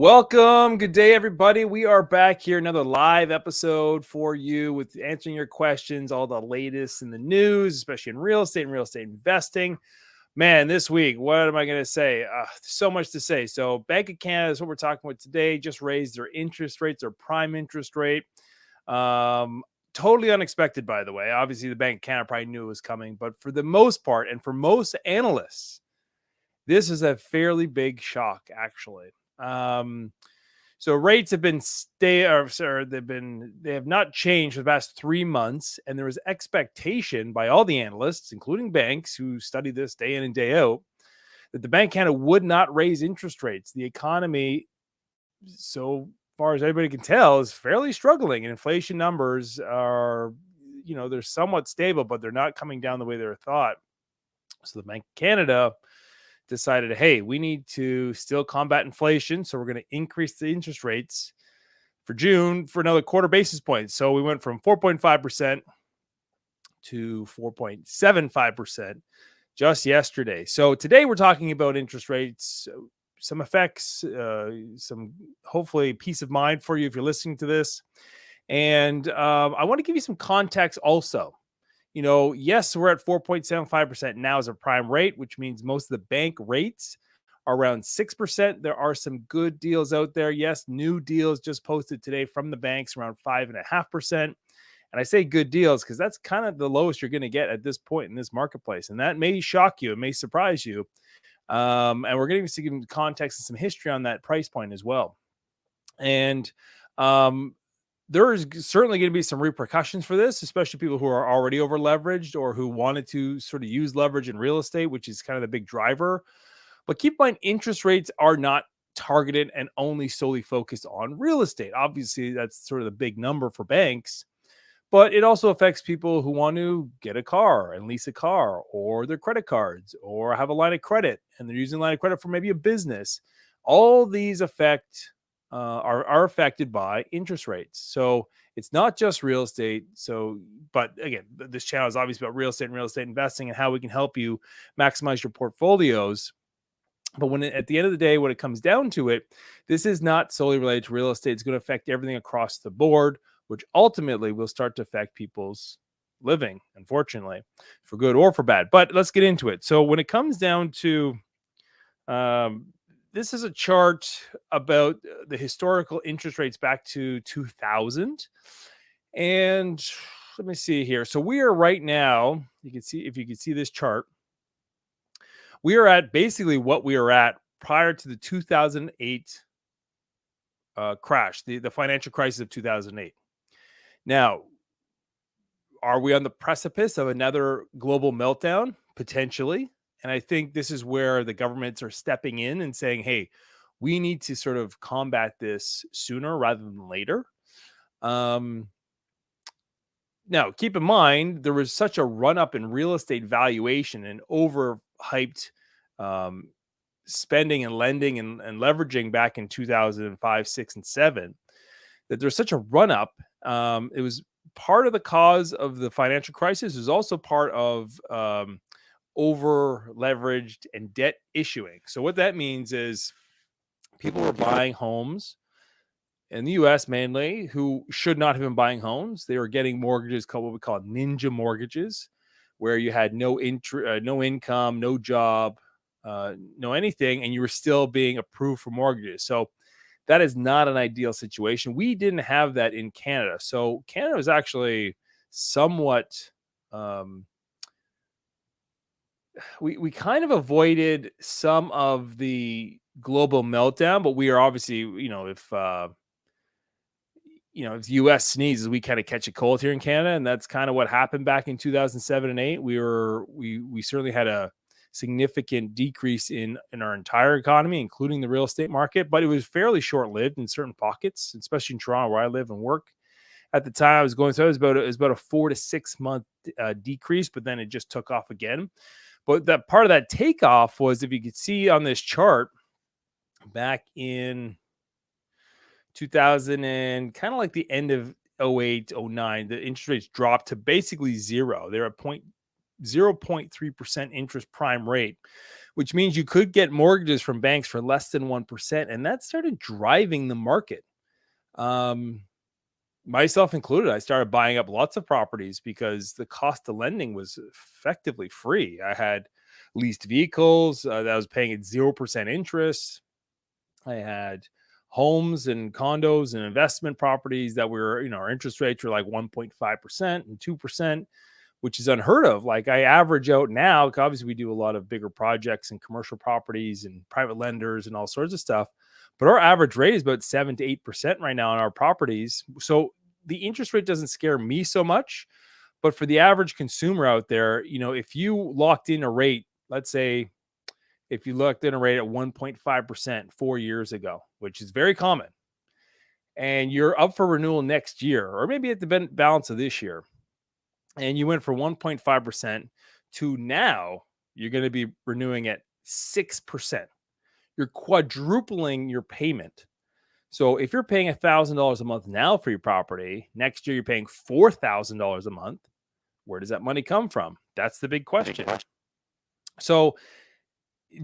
Welcome. Good day, everybody. We are back here, another live episode for you with answering your questions, all the latest in the news, especially in real estate and real estate investing. Man, this week, what am I going to say? So much to say. So Bank of Canada is what we're talking about today. Just raised their interest rates, their prime interest rate. Totally unexpected, by the way. Obviously, the Bank of Canada probably knew it was coming, but for the most part, and for most analysts, this is a fairly big shock, actually. So rates have been they have not changed for the past 3 months, and there was expectation by all the analysts, including banks who study this day in and day out, that the Bank of Canada would not raise interest rates. The economy, so far as everybody can tell, is fairly struggling, and inflation numbers are, they're somewhat stable, but they're not coming down the way they're thought. So the Bank of Canada decided, hey, we need to still combat inflation. So we're going to increase the interest rates for June for another quarter basis point. So we went from 4.5% to 4.75% just yesterday. So today we're talking about interest rates, some effects, some hopefully peace of mind for you if you're listening to this. And I want to give you some context also. Yes, we're at 4.75% now as a prime rate, which means most of the bank rates are around 6%. There are some good deals out there. Yes, new deals just posted today from the banks around 5.5%. And I say good deals because that's kind of the lowest you're going to get at this point in this marketplace. And that may shock you. It may surprise you. And we're going to see some context and some history on that price point as well. And there is certainly going to be some repercussions for this, especially people who are already over leveraged or who wanted to sort of use leverage in real estate, which is kind of the big driver. But keep in mind, interest rates are not targeted and only solely focused on real estate. Obviously, that's sort of the big number for banks, but it also affects people who want to get a car and lease a car, or their credit cards, or have a line of credit and they're using a line of credit for maybe a business. All these are affected by interest rates. So it's not just real estate. But again, this channel is obviously about real estate and real estate investing and how we can help you maximize your portfolios. But at the end of the day, when it comes down to it, this is not solely related to real estate. It's going to affect everything across the board, which ultimately will start to affect people's living, unfortunately, for good or for bad. But let's get into it. So when it comes down to this is a chart about the historical interest rates back to 2000. And let me see here. So we are right now, if you can see this chart, we are at basically what we are at prior to the 2008 crash, the financial crisis of 2008. Now, are we on the precipice of another global meltdown? Potentially. And I think this is where the governments are stepping in and saying, hey, we need to sort of combat this sooner rather than later. Now, keep in mind, there was such a run up in real estate valuation and overhyped spending and lending and leveraging back in 2005, 6, and 7, that there's such a run up. It was part of the cause of the financial crisis. It was also part of over leveraged and debt issuing. So what that means is people were buying homes in the US mainly who should not have been buying homes. They were getting mortgages called what we call ninja mortgages, where you had no income, no job, no anything, and you were still being approved for mortgages. So that is not an ideal situation. We didn't have that in Canada. So Canada was actually somewhat we kind of avoided some of the global meltdown, but we are obviously, if the U.S. sneezes, we kind of catch a cold here in Canada, and that's kind of what happened back in 2007 and 8. We certainly had a significant decrease in our entire economy, including the real estate market, but it was fairly short-lived in certain pockets, especially in Toronto where I live and work. At the time I was going through, it was about a 4 to 6 month decrease, but then it just took off again. But that part of that takeoff was, if you could see on this chart, back in 2000 and kind of like the end of 08, 09, the interest rates dropped to basically zero. They're at 0.3% interest prime rate, which means you could get mortgages from banks for less than 1%. And that started driving the market. Um, Myself included, I started buying up lots of properties because the cost of lending was effectively free. I had leased vehicles that I was paying at 0% interest. I had homes and condos and investment properties that were, our interest rates were like 1.5% and 2%, which is unheard of. Like I average out now, 'cause obviously we do a lot of bigger projects and commercial properties and private lenders and all sorts of stuff. But our average rate is about 7 to 8% right now on our properties. So the interest rate doesn't scare me so much. But for the average consumer out there, if you locked in a rate, let's say if you looked in a rate at 1.5% 4 years ago, which is very common, and you're up for renewal next year, or maybe at the balance of this year, and you went from 1.5% to now, you're going to be renewing at 6%. You're quadrupling your payment. So if you're paying $1,000 a month now for your property, next year you're paying $4,000 a month. Where does that money come from? That's the big question. So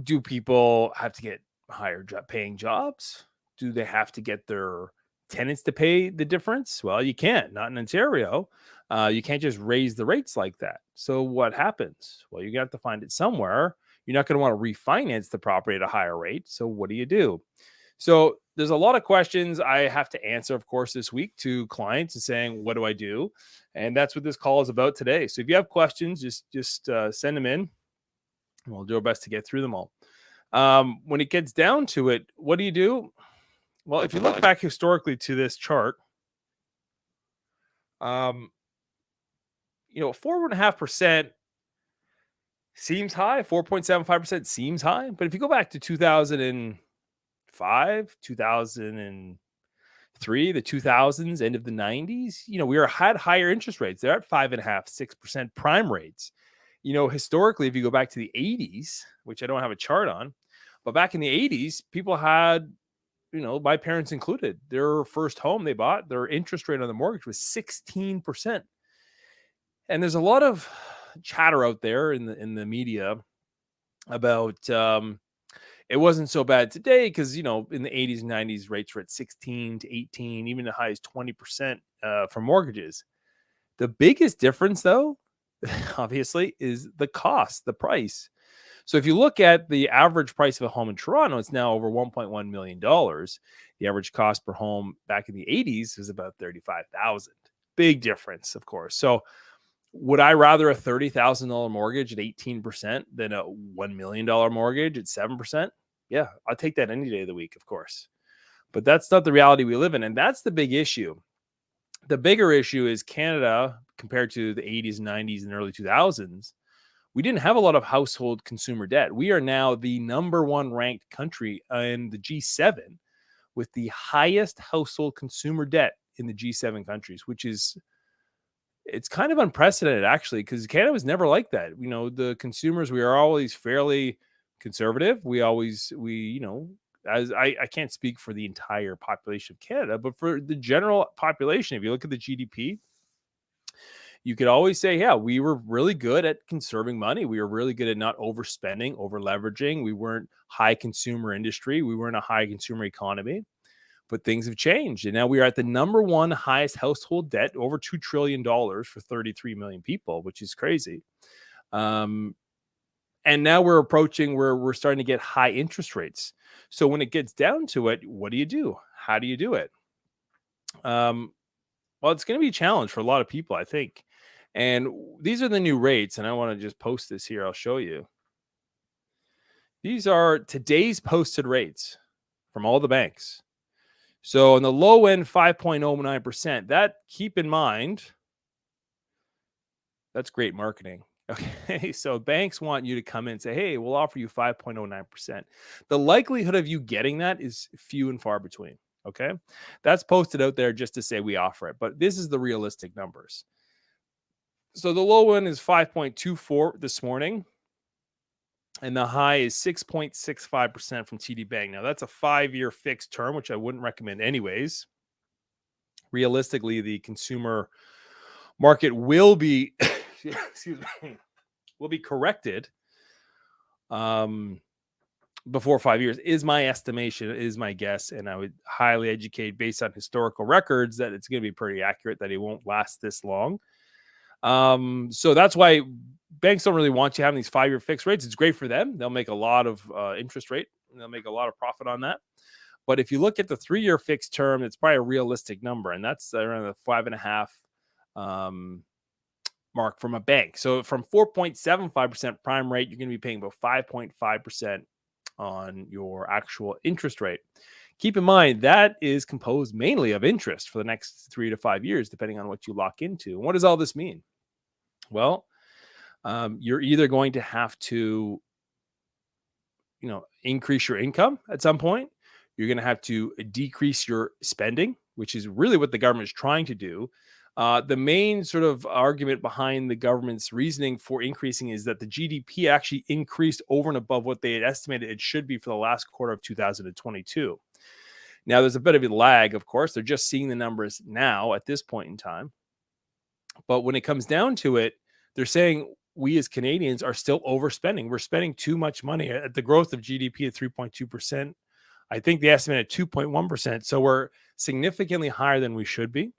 do people have to get higher paying jobs? Do they have to get their tenants to pay the difference? Well, you can't, not in Ontario. You can't just raise the rates like that. So what happens? Well, you got to find it somewhere. You're not going to want to refinance the property at a higher rate. So what do? So there's a lot of questions I have to answer, of course, this week to clients and saying, what do I do? And that's what this call is about today. So if you have questions, just send them in. And we'll do our best to get through them all. When it gets down to it, what do? Well, if you look back historically to this chart, 4.5% seems high, 4.75% seems high. But if you go back to 2005, 2003, the 2000s, end of the 90s, we had higher interest rates. They're at 5.5%, 6% prime rates. Historically, if you go back to the 80s, which I don't have a chart on, but back in the 80s, people had, my parents included, their first home they bought, their interest rate on the mortgage was 16%. And there's a lot of chatter out there in the media about it wasn't so bad today because, in the 80s and 90s, rates were at 16 to 18, even as high as 20% for mortgages. The biggest difference, though, obviously, is the cost, the price. So if you look at the average price of a home in Toronto, it's now over $1.1 million. The average cost per home back in the 80s was about $35,000. Big difference, of course. So would I rather a $30,000 mortgage at 18% than a $1 million mortgage at 7%? Yeah, I'll take that any day of the week, of course. But that's not the reality we live in. And that's the big issue. The bigger issue is Canada, compared to the 80s, 90s, and early 2000s, we didn't have a lot of household consumer debt. We are now the number one ranked country in the G7 with the highest household consumer debt in the G7 countries, which is, it's kind of unprecedented, actually, because Canada was never like that. The consumers, we are always fairly conservative. As I can't speak for the entire population of Canada, but for the general population, if you look at the GDP, you could always say, yeah, we were really good at conserving money. We were really good at not overspending, over leveraging. We weren't high consumer industry. We weren't a high consumer economy. But things have changed. And now we are at the number one highest household debt, over $2 trillion for 33 million people, which is crazy. And now we're approaching where we're starting to get high interest rates. So when it gets down to it, what do? How do you do it? Well, it's going to be a challenge for a lot of people, I think. And these are the new rates. And I want to just post this here. I'll show you. These are today's posted rates from all the banks. So on the low end, 5.09%. That, keep in mind, that's great marketing. Okay, so banks want you to come in and say, hey, we'll offer you 5.09%. The likelihood of you getting that is few and far between. Okay, that's posted out there just to say we offer it, but this is the realistic numbers. So the low one is 5.24 this morning, and the high is 6.65% from TD Bank. Now that's a 5-year fixed term, which I wouldn't recommend anyways. Realistically, the consumer market will be, excuse me, will be corrected um, before 5 years is my estimation, is my guess. And I would highly educate based on historical records that it's going to be pretty accurate that it won't last this long. So that's why banks don't really want you having these 5-year fixed rates. It's great for them. They'll make a lot of interest rate and they'll make a lot of profit on that. But if you look at the 3-year fixed term, it's probably a realistic number, and that's around the 5.5 um, mark from a bank. So from 4.75% prime rate, you're going to be paying about 5.5% on your actual interest rate. Keep in mind that is composed mainly of interest for the next 3 to 5 years, depending on what you lock into. And what does all this mean? Well, you're either going to have to, increase your income at some point. You're going to have to decrease your spending, which is really what the government is trying to do. The main sort of argument behind the government's reasoning for increasing is that the GDP actually increased over and above what they had estimated it should be for the last quarter of 2022. Now, there's a bit of a lag, of course. They're just seeing the numbers now at this point in time. But when it comes down to it, they're saying we as Canadians are still overspending. We're spending too much money at the growth of GDP at 3.2%. I think they estimated 2.1%. So we're significantly higher than we should be.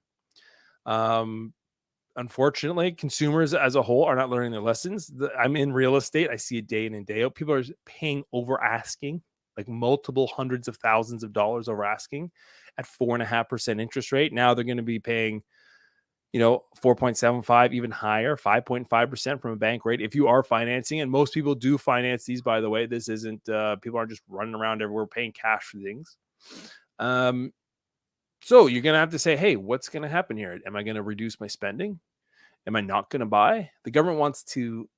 Unfortunately, consumers as a whole are not learning their lessons. I'm in real estate. I see it day in and day out. People are paying over asking, like multiple hundreds of thousands of dollars over asking at 4.5% interest rate. Now they're going to be paying 4.75, even higher, 5.5% from a bank rate if you are financing. And most people do finance these, by the way. This isn't, people aren't just running around everywhere paying cash for things. So you're going to have to say, hey, what's going to happen here? Am I going to reduce my spending? Am I not going to buy? The government wants to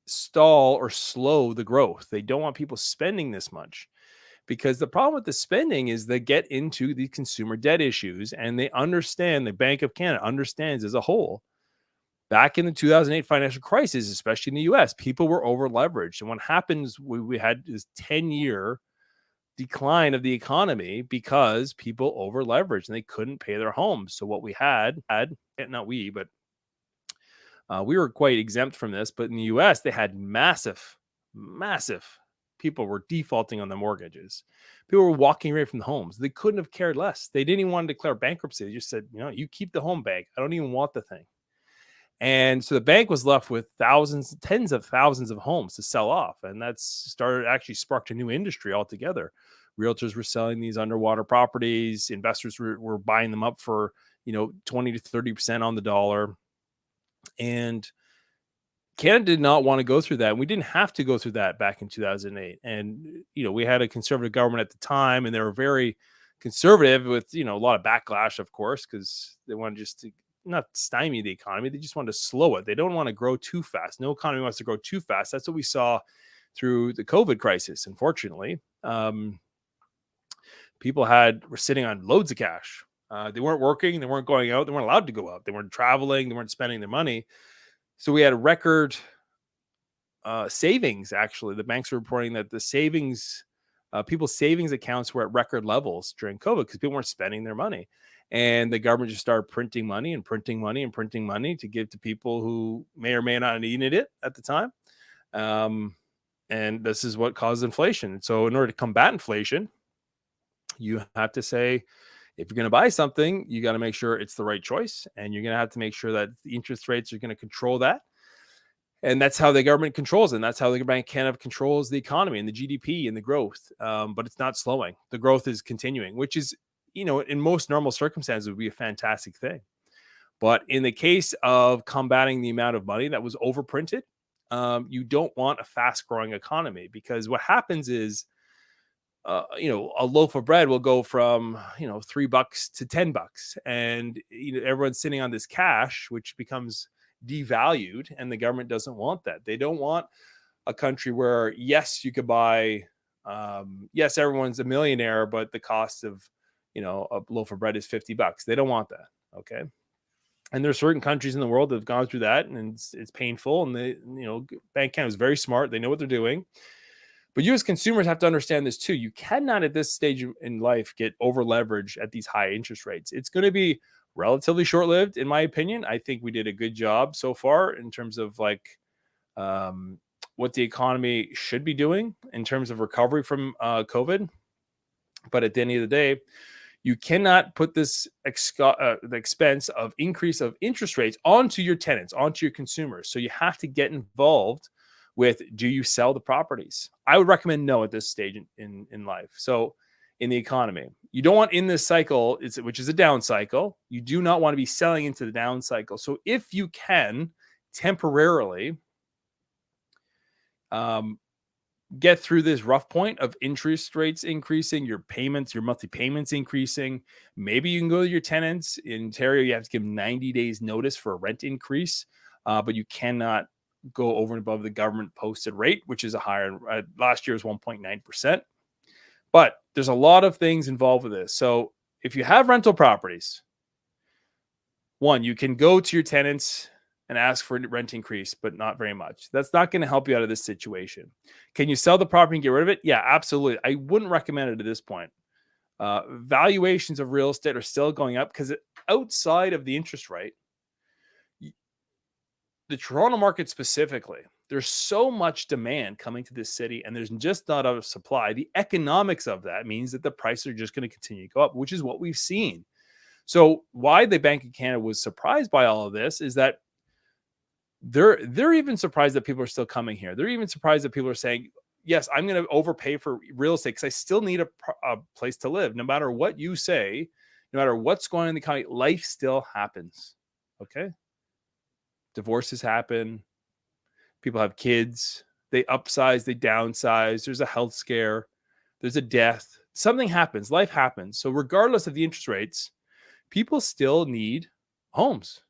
stall or slow the growth. They don't want people spending this much. Because the problem with the spending is they get into the consumer debt issues, and they understand, the Bank of Canada understands as a whole, back in the 2008 financial crisis, especially in the US, people were over leveraged. And what happens, we had this 10-year decline of the economy because people over leveraged and they couldn't pay their homes. So what we had, not we, but we were quite exempt from this. But in the US, they had massive people were defaulting on the mortgages. People were walking away from the homes. They couldn't have cared less. They didn't even want to declare bankruptcy. They just said, you keep the home bank. I don't even want the thing. And so the bank was left with tens of thousands of homes to sell off. And that's actually sparked a new industry altogether. Realtors were selling these underwater properties. Investors were buying them up for, 20 to 30% on the dollar. And Canada did not want to go through that. We didn't have to go through that back in 2008. And, we had a conservative government at the time, and they were very conservative with, a lot of backlash, of course, because they wanted just to not stymie the economy. They just wanted to slow it. They don't want to grow too fast. No economy wants to grow too fast. That's what we saw through the COVID crisis, unfortunately. People were sitting on loads of cash. They weren't working. They weren't going out. They weren't allowed to go out. They weren't traveling. They weren't spending their money. So we had a record savings. Actually, the banks are reporting that the savings, people's savings accounts were at record levels during COVID because people weren't spending their money. And the government just started printing money and printing money and printing money to give to people who may or may not have needed it at the time. And this is what caused inflation. So in order to combat inflation, you have to say, if you're going to buy something, you got to make sure it's the right choice. And you're going to have to make sure that the interest rates are going to control that. And that's how the government controls it. And that's how the Bank of Canada controls the economy and the GDP and the growth. But it's not slowing. The growth is continuing, which is, in most normal circumstances would be a fantastic thing. But in the case of combating the amount of money that was overprinted, you don't want a fast growing economy, because what happens is, a loaf of bread will go from, $3 to $10, and everyone's sitting on this cash, which becomes devalued, and the government doesn't want that. They don't want a country where, yes, you could buy, yes, everyone's a millionaire, but the cost of, a loaf of bread is $50. They don't want that. Okay. And there's certain countries in the world that have gone through that, and it's painful. And Bank of Canada is very smart. They know what they're doing. But you as consumers have to understand this too. You cannot at this stage in life get over leveraged at these high interest rates. It's going to be relatively short-lived, in my opinion. I think we did a good job so far in terms of what the economy should be doing in terms of recovery from COVID. But at the end of the day, you cannot put this the expense of increase of interest rates onto your tenants, onto your consumers. So you have to get involved with, do you sell the properties? I would recommend no at this stage in life. So in the economy, you don't want in this cycle, which is a down cycle, you do not want to be selling into the down cycle. So if you can temporarily get through this rough point of interest rates increasing, your payments, your monthly payments increasing, maybe you can go to your tenants. In Ontario, you have to give them 90 days notice for a rent increase, but you cannot go over and above the government posted rate, which is a higher, last year's 1.9%. But there's a lot of things involved with this. So if you have rental properties, one, you can go to your tenants and ask for a rent increase, but not very much. That's not going to help you out of this situation. Can you sell the property and get rid of it? Yeah, absolutely. I wouldn't recommend it at this point. Valuations of real estate are still going up because outside of the interest rate, the Toronto market specifically, there's so much demand coming to this city and there's just not enough supply. The economics of that means that the prices are just going to continue to go up, which is what we've seen. So why the Bank of Canada was surprised by all of this is that they're even surprised that people are still coming here. They're even surprised that people are saying, yes, I'm going to overpay for real estate because I still need a place to live. No matter what you say, no matter what's going on in the economy, life still happens. Okay. Divorces happen. People have kids. They upsize, they downsize. There's a health scare. There's a death. Something happens. Life happens. So regardless of the interest rates, people still need homes.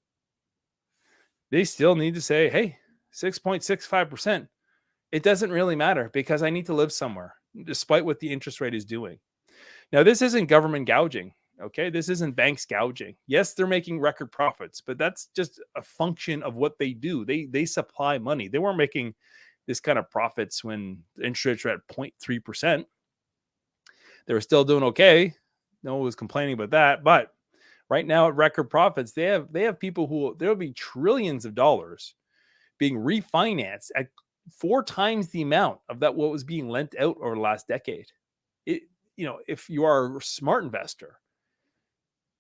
They still need to say, hey, 6.65%. It doesn't really matter because I need to live somewhere, despite what the interest rate is doing. Now, this isn't government gouging. Okay. This isn't banks gouging. Yes, they're making record profits, but that's just a function of what they do. They supply money. They weren't making this kind of profits when interest rates were at 0.3%. They were still doing okay. No one was complaining about that. But right now at record profits, they have people who there'll be trillions of dollars being refinanced at 4 times the amount of that what was being lent out over the last decade. If you are a smart investor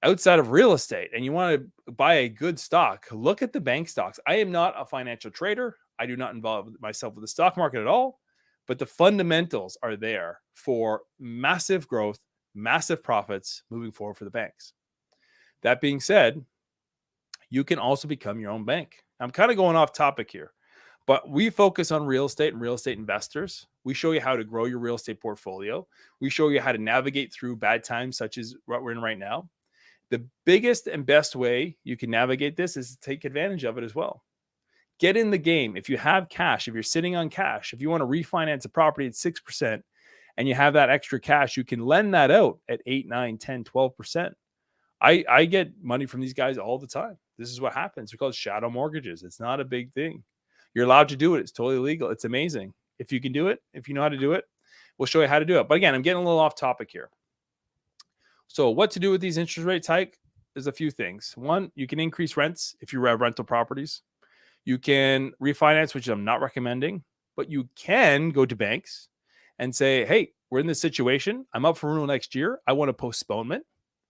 outside of real estate and you want to buy a good stock, look at the bank stocks. I am not a financial trader. I do not involve myself with the stock market at all, but the fundamentals are there for massive growth, massive profits moving forward for the banks. That being said, you can also become your own bank. I'm kind of going off topic here, but we focus on real estate and real estate investors. We show you how to grow your real estate portfolio. We show you how to navigate through bad times such as what we're in right now. The biggest and best way you can navigate this is to take advantage of it as well. Get in the game. If you have cash, if you're sitting on cash, if you want to refinance a property at 6% and you have that extra cash, you can lend that out at 8, 9, 10, 12%. I get money from these guys all the time. This is what happens. They're called shadow mortgages. It's not a big thing. You're allowed to do it. It's totally legal. It's amazing. If you can do it, if you know how to do it, we'll show you how to do it. But again, I'm getting a little off topic here. So what to do with these interest rates hike? There's a few things. One, you can increase rents if you have rental properties. You can refinance, which I'm not recommending, but you can go to banks and say, hey, we're in this situation. I'm up for renewal next year. I want a postponement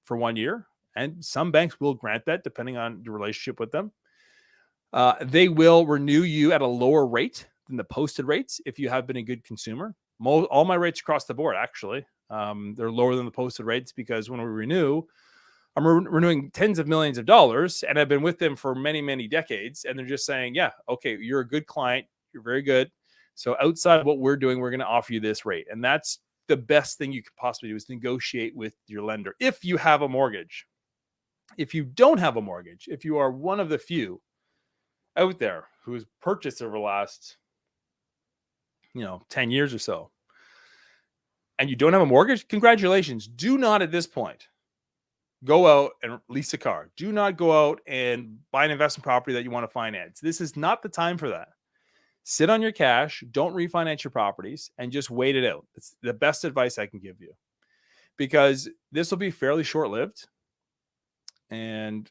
for 1 year. And some banks will grant that depending on your relationship with them. They will renew you at a lower rate than the posted rates if you have been a good consumer. All my rates across the board, actually, they're lower than the posted rates because when we renew, I'm renewing tens of millions of dollars and I've been with them for many, many decades. And they're just saying, yeah, okay, you're a good client. You're very good. So outside of what we're doing, we're going to offer you this rate. And that's the best thing you could possibly do is negotiate with your lender if you have a mortgage. If you don't have a mortgage, if you are one of the few out there who has purchased over the last, 10 years or so, and you don't have a mortgage, congratulations. Do not at this point go out and lease a car. Do not go out and buy an investment property that you want to finance. This is not the time for that. Sit on your cash, don't refinance your properties, and just wait it out. It's the best advice I can give you because this will be fairly short-lived and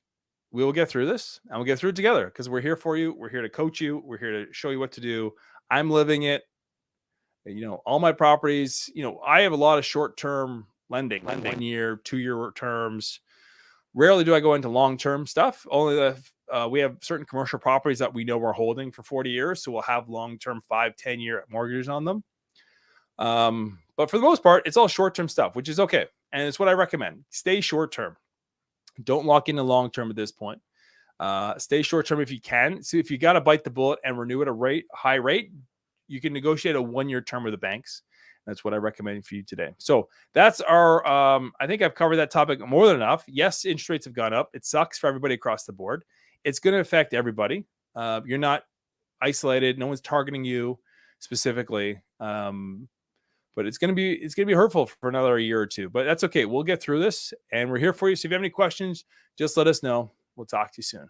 we will get through this and we'll get through it together because we're here for you. We're here to coach you. We're here to show you what to do. I'm living it. All my properties, I have a lot of short-term lending, 1 year, 2 year terms. Rarely do I go into long-term stuff. Only we have certain commercial properties that we know we're holding for 40 years. So we'll have long-term 5-10 year mortgages on them. But for the most part, it's all short-term stuff, which is okay. And it's what I recommend. Stay short-term. Don't lock into long-term at this point. Stay short-term if you can. So if you got to bite the bullet and renew at a high rate, you can negotiate a 1 year term with the banks. That's what I recommend for you today. So that's our, I think I've covered that topic more than enough. Yes, interest rates have gone up. It sucks for everybody across the board. It's going to affect everybody. You're not isolated. No one's targeting you specifically. But it's going to be hurtful for another year or two, but that's okay. We'll get through this and we're here for you. So if you have any questions, just let us know. We'll talk to you soon.